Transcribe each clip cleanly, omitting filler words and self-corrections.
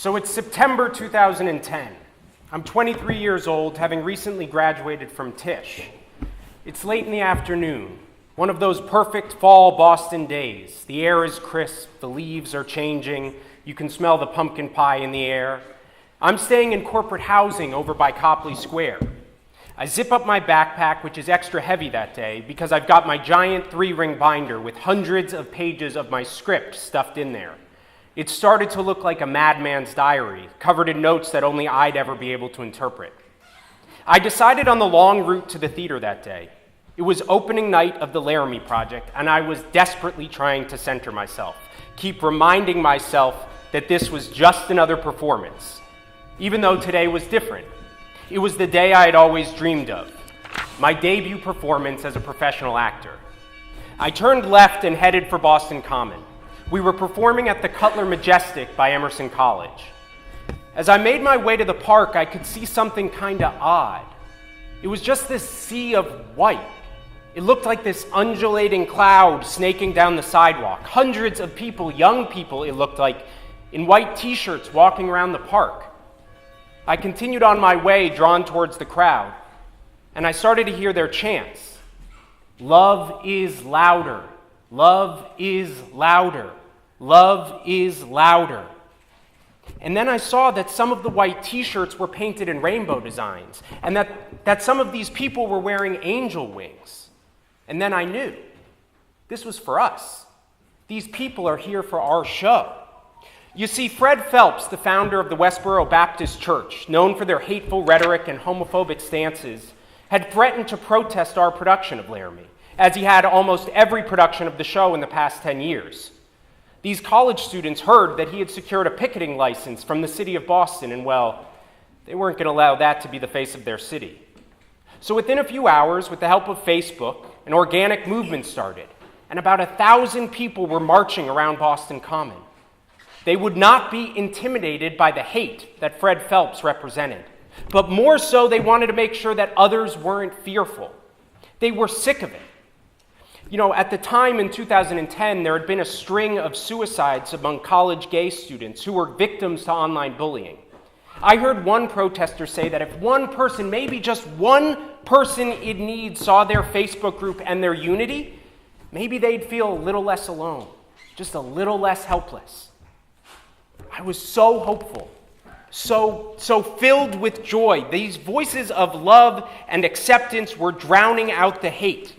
So it's September 2010. I'm 23 years old, having recently graduated from Tisch. It's late in the afternoon, one of those perfect fall Boston days. The air is crisp, the leaves are changing, you can smell the pumpkin pie in the air. I'm staying in corporate housing over by Copley Square. I zip up my backpack, which is extra heavy that day, because I've got my giant 3-ring binder with hundreds of pages of my script stuffed in there. It started to look like a madman's diary, covered in notes that only I'd ever be able to interpret. I decided on the long route to the theater that day. It was opening night of the Laramie Project, and I was desperately trying to center myself, keep reminding myself that this was just another performance, even though today was different. It was the day I had always dreamed of, my debut performance as a professional actor. I turned left and headed for Boston Common. We were performing at the Cutler Majestic by Emerson College. As I made my way to the park, I could see something kind of odd. It was just this sea of white. It looked like this undulating cloud snaking down the sidewalk. Hundreds of people, young people, it looked like, in white t-shirts walking around the park. I continued on my way, drawn towards the crowd, and I started to hear their chants. Love is louder. Love is louder. Love is louder. And then I saw that some of the white t-shirts were painted in rainbow designs, and that some of these people were wearing angel wings. And then I knew this was for us. These people are here for our show. You see, Fred Phelps, the founder of the Westboro Baptist Church, known for their hateful rhetoric and homophobic stances, had threatened to protest our production of Laramie, as he had almost every production of the show in the past 10 years. These college students heard that he had secured a picketing license from the city of Boston, and well, they weren't going to allow that to be the face of their city. So within a few hours, with the help of Facebook, an organic movement started, and about 1,000 people were marching around Boston Common. They would not be intimidated by the hate that Fred Phelps represented, but more so they wanted to make sure that others weren't fearful. They were sick of it. You know, at the time in 2010, there had been a string of suicides among college gay students who were victims to online bullying. I heard one protester say that if one person, maybe just one person in need, saw their Facebook group and their unity, maybe they'd feel a little less alone, just a little less helpless. I was so hopeful, so filled with joy. These voices of love and acceptance were drowning out the hate.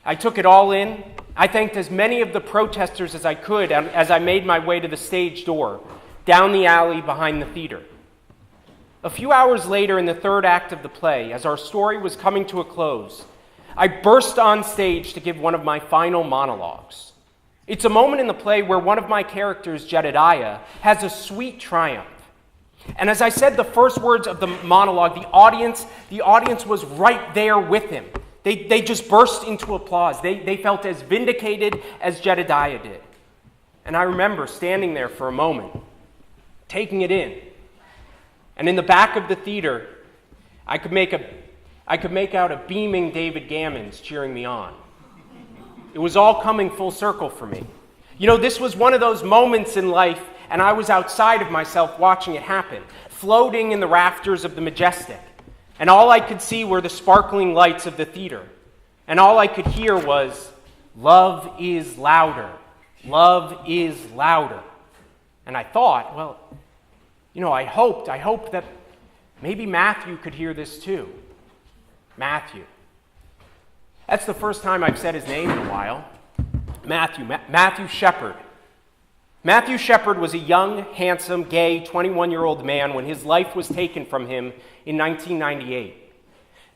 I took it all in. I thanked as many of the protesters as I could as I made my way to the stage door, down the alley behind the theater. A few hours later, in the third act of the play, as our story was coming to a close, I burst on stage to give one of my final monologues. It's a moment in the play where one of my characters, Jedediah, has a sweet triumph. And as I said the first words of the monologue, the audience was right there with him. They just burst into applause. They felt as vindicated as Jedediah did. And I remember standing there for a moment, taking it in. And in the back of the theater, I could make out a beaming David Gammons cheering me on. It was all coming full circle for me. You know, this was one of those moments in life, and I was outside of myself watching it happen, floating in the rafters of the Majestic. And all I could see were the sparkling lights of the theater. And all I could hear was, love is louder. Love is louder. And I thought, well, you know, I hoped that maybe Matthew could hear this too. Matthew. That's the first time I've said his name in a while. Matthew Shepard. Matthew Shepard was a young, handsome, gay, 21-year-old man when his life was taken from him in 1998.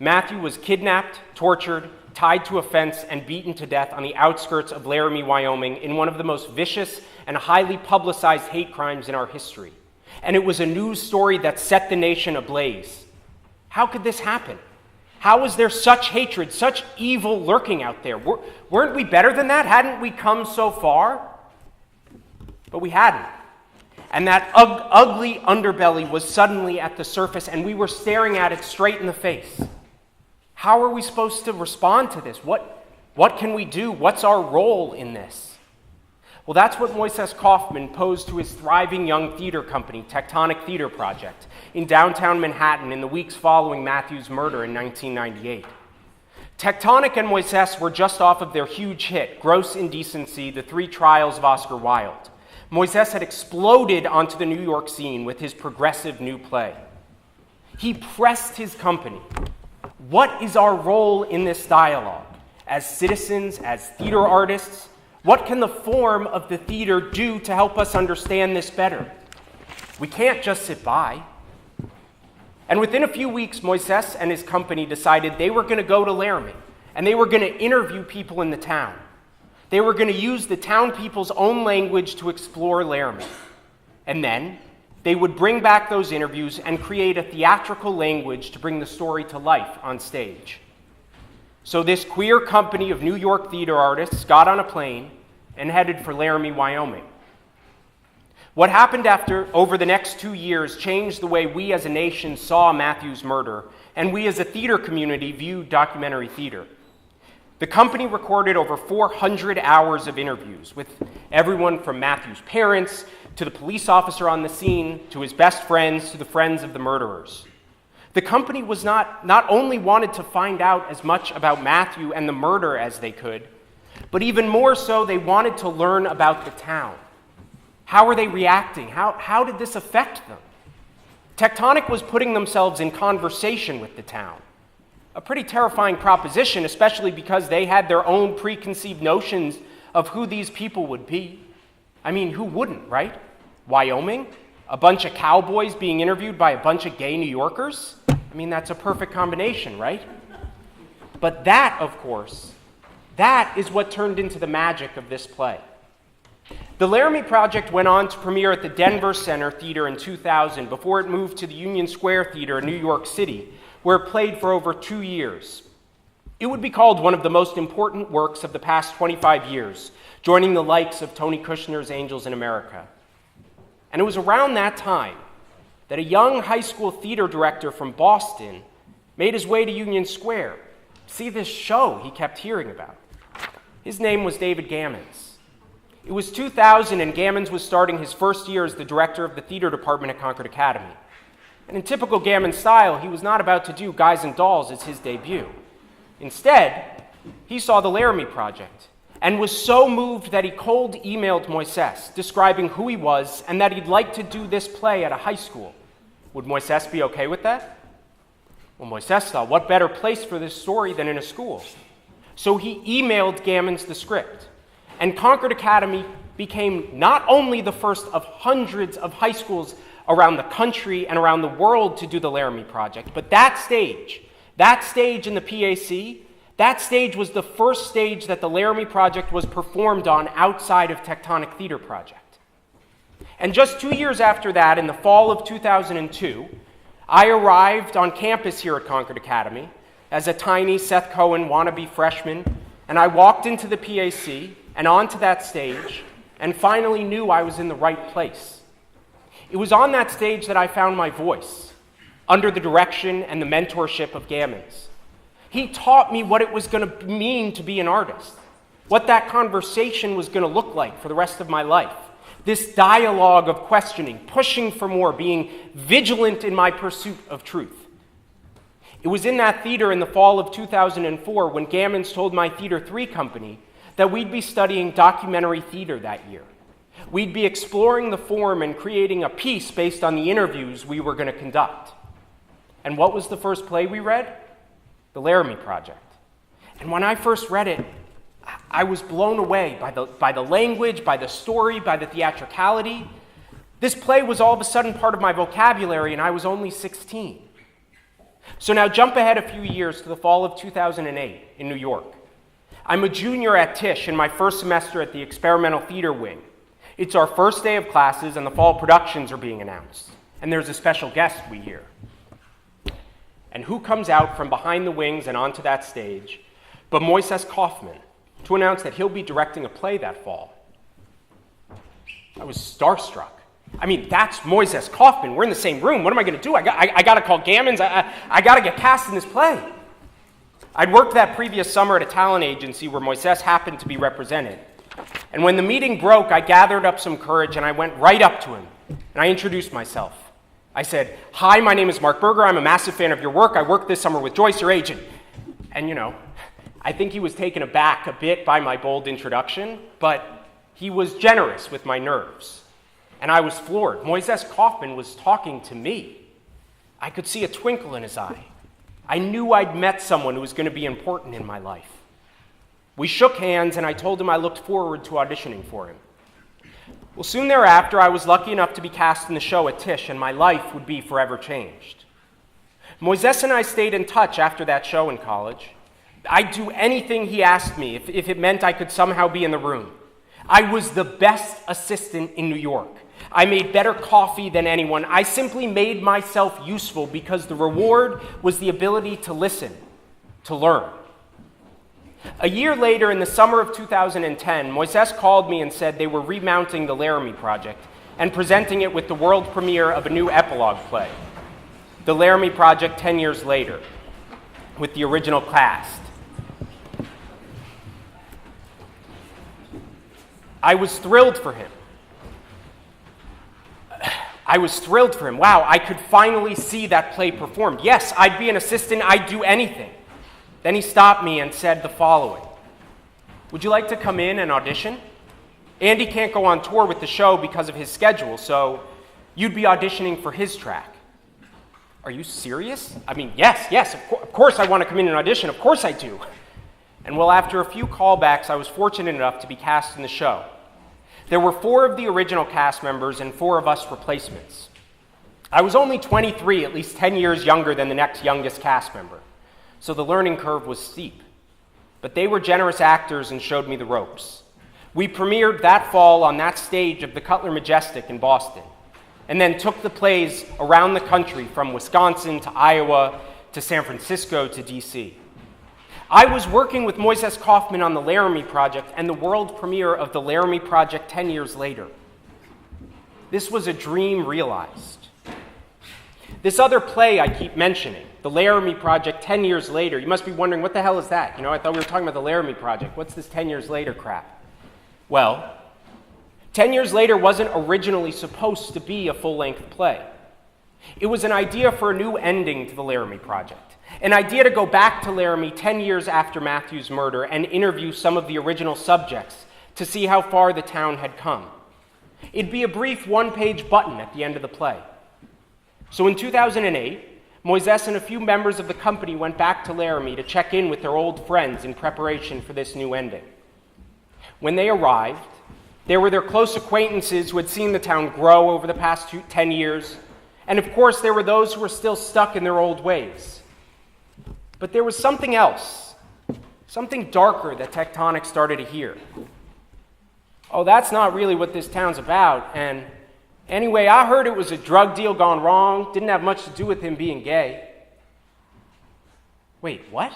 Matthew was kidnapped, tortured, tied to a fence, and beaten to death on the outskirts of Laramie, Wyoming, in one of the most vicious and highly publicized hate crimes in our history. And it was a news story that set the nation ablaze. How could this happen? How was there such hatred, such evil lurking out there? Weren't we better than that? Hadn't we come so far? But we hadn't. And that ugly underbelly was suddenly at the surface, and we were staring at it straight in the face. How are we supposed to respond to this? What can we do? What's our role in this? Well, that's what Moises Kaufman posed to his thriving young theater company, Tectonic Theater Project, in downtown Manhattan in the weeks following Matthew's murder in 1998. Tectonic and Moises were just off of their huge hit, Gross Indecency, The Three Trials of Oscar Wilde. Moises had exploded onto the New York scene with his progressive new play. He pressed his company. What is our role in this dialogue? As citizens, as theater artists, what can the form of the theater do to help us understand this better? We can't just sit by. And within a few weeks, Moises and his company decided they were going to go to Laramie, and they were going to interview people in the town. They were going to use the town people's own language to explore Laramie. And then they would bring back those interviews and create a theatrical language to bring the story to life on stage. So this queer company of New York theater artists got on a plane and headed for Laramie, Wyoming. What happened over the next 2 years changed the way we as a nation saw Matthew's murder, and we as a theater community viewed documentary theater. The company recorded over 400 hours of interviews with everyone from Matthew's parents to the police officer on the scene, to his best friends, to the friends of the murderers. The company was not only wanted to find out as much about Matthew and the murder as they could, but even more so, they wanted to learn about the town. How were they reacting? How did this affect them? Tectonic was putting themselves in conversation with the town. A pretty terrifying proposition, especially because they had their own preconceived notions of who these people would be. I mean, who wouldn't, right? Wyoming? A bunch of cowboys being interviewed by a bunch of gay New Yorkers? I mean, that's a perfect combination, right? But that, of course, that is what turned into the magic of this play. The Laramie Project went on to premiere at the Denver Center Theater in 2000 before it moved to the Union Square Theater in New York City, where it played for over 2 years. It would be called one of the most important works of the past 25 years, joining the likes of Tony Kushner's Angels in America. And it was around that time that a young high school theater director from Boston made his way to Union Square to see this show he kept hearing about. His name was David Gammons. It was 2000, and Gammons was starting his first year as the director of the theater department at Concord Academy. And in typical Gammons style, he was not about to do Guys and Dolls as his debut. Instead, he saw the Laramie Project and was so moved that he cold emailed Moises, describing who he was and that he'd like to do this play at a high school. Would Moises be okay with that? Well, Moises thought, what better place for this story than in a school? So he emailed Gammons the script. And Concord Academy became not only the first of hundreds of high schools around the country and around the world to do the Laramie Project, but that stage in the PAC, that stage was the first stage that the Laramie Project was performed on outside of Tectonic Theater Project. And just 2 years after that, in the fall of 2002, I arrived on campus here at Concord Academy as a tiny Seth Cohen wannabe freshman, and I walked into the PAC and onto that stage, and finally knew I was in the right place. It was on that stage that I found my voice, under the direction and the mentorship of Gammons. He taught me what it was going to mean to be an artist, what that conversation was going to look like for the rest of my life. This dialogue of questioning, pushing for more, being vigilant in my pursuit of truth. It was in that theater in the fall of 2004 when Gammons told my Theater 3 company that we'd be studying documentary theater that year. We'd be exploring the form and creating a piece based on the interviews we were going to conduct. And what was the first play we read? The Laramie Project. And when I first read it, I was blown away by the language, by the story, by the theatricality. This play was all of a sudden part of my vocabulary, and I was only 16. So now jump ahead a few years to the fall of 2008 in New York. I'm a junior at Tisch in my first semester at the Experimental Theater Wing. It's our first day of classes, and the fall productions are being announced. And there's a special guest we hear. And who comes out from behind the wings and onto that stage but Moises Kaufman to announce that he'll be directing a play that fall? I was starstruck. I mean, that's Moises Kaufman. We're in the same room. What am I going to do? I got to call Gammons. I got to get cast in this play. I'd worked that previous summer at a talent agency where Moises happened to be represented. And when the meeting broke, I gathered up some courage and I went right up to him and I introduced myself. I said, "Hi, my name is Mark Berger. I'm a massive fan of your work. I worked this summer with Joyce, your agent." And I think he was taken aback a bit by my bold introduction, but he was generous with my nerves. And I was floored. Moises Kaufman was talking to me. I could see a twinkle in his eye. I knew I'd met someone who was going to be important in my life. We shook hands, and I told him I looked forward to auditioning for him. Well, soon thereafter, I was lucky enough to be cast in the show at Tisch, and my life would be forever changed. Moises and I stayed in touch after that show in college. I'd do anything he asked me if it meant I could somehow be in the room. I was the best assistant in New York. I made better coffee than anyone. I simply made myself useful because the reward was the ability to listen, to learn. A year later, in the summer of 2010, Moises called me and said they were remounting the Laramie Project and presenting it with the world premiere of a new epilogue play, The Laramie Project 10 Years Later, with the original cast. I was thrilled for him. Wow, I could finally see that play performed. Yes, I'd be an assistant. I'd do anything. Then he stopped me and said the following: "Would you like to come in and audition? Andy can't go on tour with the show because of his schedule, so you'd be auditioning for his track." Are you serious? I mean, yes, of course I want to come in and audition. Of course I do. And well, after a few callbacks, I was fortunate enough to be cast in the show. There were 4 of the original cast members and 4 of us replacements. I was only 23, at least 10 years younger than the next youngest cast member, so the learning curve was steep. But they were generous actors and showed me the ropes. We premiered that fall on that stage of the Cutler Majestic in Boston, and then took the plays around the country from Wisconsin to Iowa to San Francisco to D.C. I was working with Moises Kaufman on the Laramie Project and the world premiere of the Laramie Project 10 years later. This was a dream realized. This other play I keep mentioning, the Laramie Project 10 years later, you must be wondering, what the hell is that? I thought we were talking about the Laramie Project. What's this 10 years later crap? Well, 10 years later wasn't originally supposed to be a full-length play. It was an idea for a new ending to the Laramie Project. An idea to go back to Laramie 10 years after Matthew's murder and interview some of the original subjects to see how far the town had come. It'd be a brief one-page button at the end of the play. So in 2008, Moises and a few members of the company went back to Laramie to check in with their old friends in preparation for this new ending. When they arrived, there were their close acquaintances who had seen the town grow over the past 10 years, and of course there were those who were still stuck in their old ways. But there was something else, something darker that Tectonic started to hear. "Oh, that's not really what this town's about, and anyway, I heard it was a drug deal gone wrong, didn't have much to do with him being gay." Wait, what?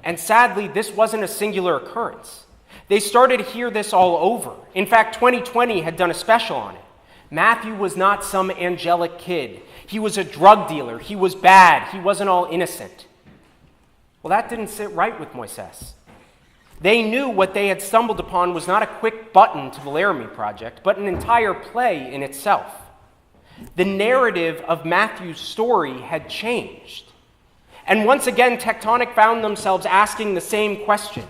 And sadly, this wasn't a singular occurrence. They started to hear this all over. In fact, 2020 had done a special on it. Matthew was not some angelic kid. He was a drug dealer. He was bad. He wasn't all innocent. Well, that didn't sit right with Moises. They knew what they had stumbled upon was not a quick button to the Laramie Project, but an entire play in itself. The narrative of Matthew's story had changed. And once again, Tectonic found themselves asking the same question.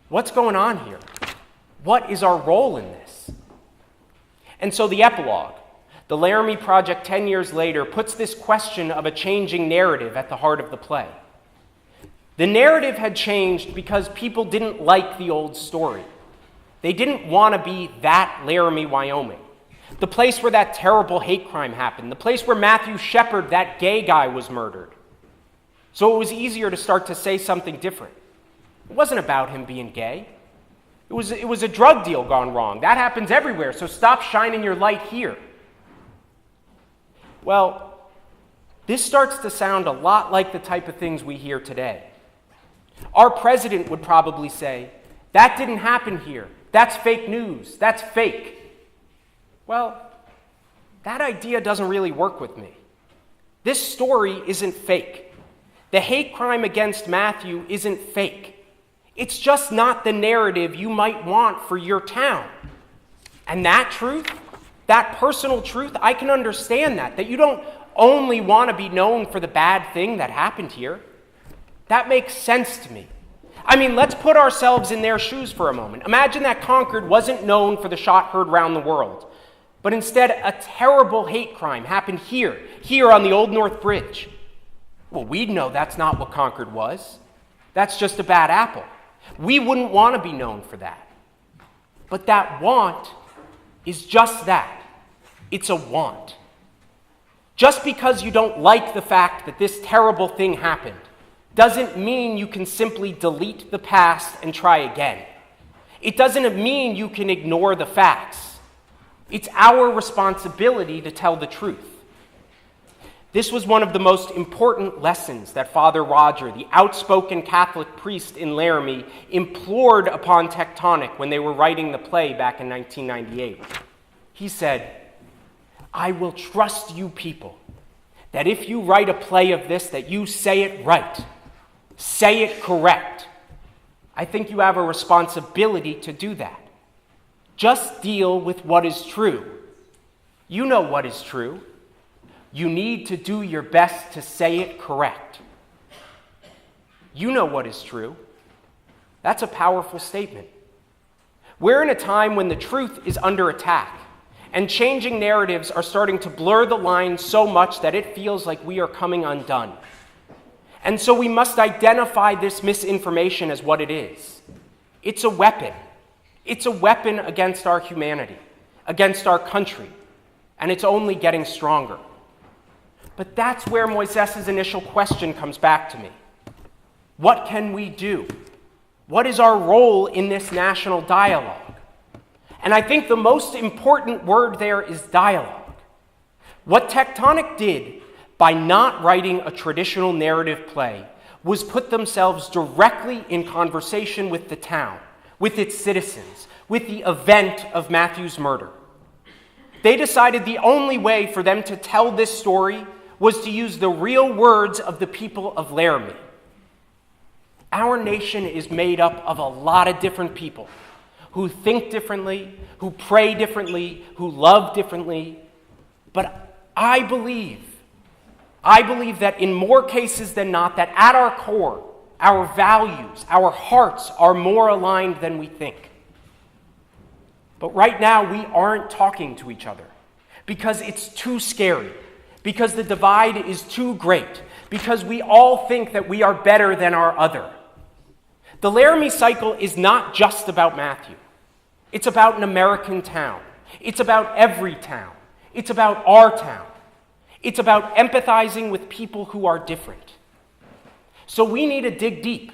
What's going on here? What is our role in this? And so the epilogue, the Laramie Project 10 years later, puts this question of a changing narrative at the heart of the play. The narrative had changed because people didn't like the old story. They didn't want to be that Laramie, Wyoming, the place where that terrible hate crime happened, the place where Matthew Shepard, that gay guy, was murdered. So it was easier to start to say something different. It wasn't about him being gay. It was a drug deal gone wrong. That happens everywhere, so stop shining your light here. Well, this starts to sound a lot like the type of things we hear today. Our president would probably say, "That didn't happen here. That's fake news. That's fake." Well, that idea doesn't really work with me. This story isn't fake. The hate crime against Matthew isn't fake. It's just not the narrative you might want for your town. And that truth, that personal truth, I can understand that you don't only want to be known for the bad thing that happened here. That makes sense to me. I mean, let's put ourselves in their shoes for a moment. Imagine that Concord wasn't known for the shot heard round the world, but instead a terrible hate crime happened here on the Old North Bridge. Well, we'd know that's not what Concord was. That's just a bad apple. We wouldn't want to be known for that. But that want is just that. It's a want. Just because you don't like the fact that this terrible thing happened doesn't mean you can simply delete the past and try again. It doesn't mean you can ignore the facts. It's our responsibility to tell the truth. This was one of the most important lessons that Father Roger, the outspoken Catholic priest in Laramie, implored upon Tectonic when they were writing the play back in 1998. He said, "I will trust you people, that if you write a play of this, that you say it right, say it correct. I think you have a responsibility to do that. Just deal with what is true. You know what is true. You need to do your best to say it correct. You know what is true." That's a powerful statement. We're in a time when the truth is under attack, and changing narratives are starting to blur the lines so much that it feels like we are coming undone. And so we must identify this misinformation as what it is. It's a weapon. It's a weapon against our humanity, against our country, and it's only getting stronger. But that's where Moises' initial question comes back to me. What can we do? What is our role in this national dialogue? And I think the most important word there is dialogue. What Tectonic did by not writing a traditional narrative play was put themselves directly in conversation with the town, with its citizens, with the event of Matthew's murder. They decided the only way for them to tell this story was to use the real words of the people of Laramie. Our nation is made up of a lot of different people who think differently, who pray differently, who love differently. But I believe that in more cases than not, that at our core, our values, our hearts are more aligned than we think. But right now, we aren't talking to each other because it's too scary, because the divide is too great, because we all think that we are better than our other. The Laramie cycle is not just about Matthew. It's about an American town. It's about every town. It's about our town. It's about empathizing with people who are different. So we need to dig deep.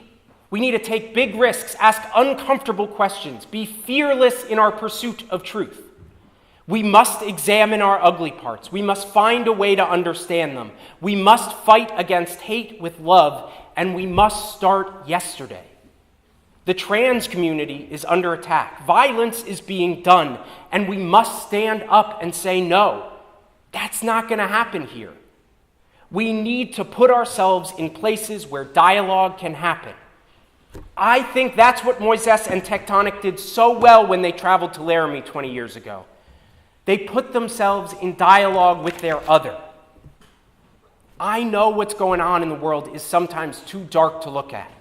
We need to take big risks, ask uncomfortable questions, be fearless in our pursuit of truth. We must examine our ugly parts. We must find a way to understand them. We must fight against hate with love, and we must start yesterday. The trans community is under attack. Violence is being done, and we must stand up and say, no, that's not going to happen here. We need to put ourselves in places where dialogue can happen. I think that's what Moises and Tectonic did so well when they traveled to Laramie 20 years ago. They put themselves in dialogue with their other. I know what's going on in the world is sometimes too dark to look at,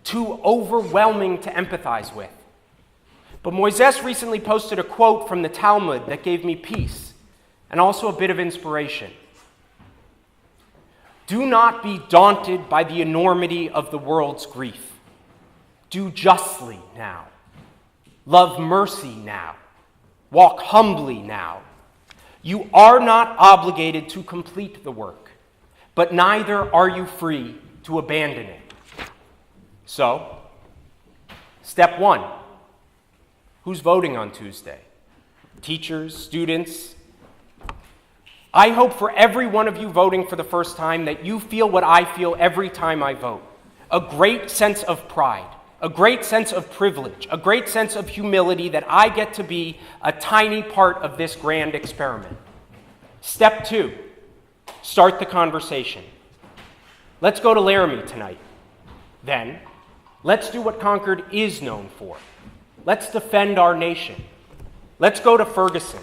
too overwhelming to empathize with. But Moises recently posted a quote from the Talmud that gave me peace and also a bit of inspiration. Do not be daunted by the enormity of the world's grief. Do justly now. Love mercy now. Walk humbly now. You are not obligated to complete the work, but neither are you free to abandon it. So, step one, who's voting on Tuesday? Teachers, students? I hope for every one of you voting for the first time that you feel what I feel every time I vote. A great sense of pride, a great sense of privilege, a great sense of humility that I get to be a tiny part of this grand experiment. Step two, start the conversation. Let's go to Laramie tonight. Then, Let's do what Concord is known for. Let's defend our nation. Let's go to Ferguson.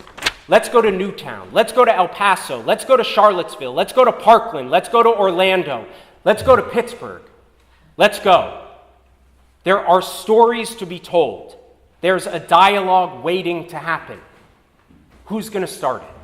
Let's go to Newtown. Let's go to El Paso. Let's go to Charlottesville. Let's go to Parkland. Let's go to Orlando. Let's go to Pittsburgh. Let's go. There are stories to be told. There's a dialogue waiting to happen. Who's going to start it?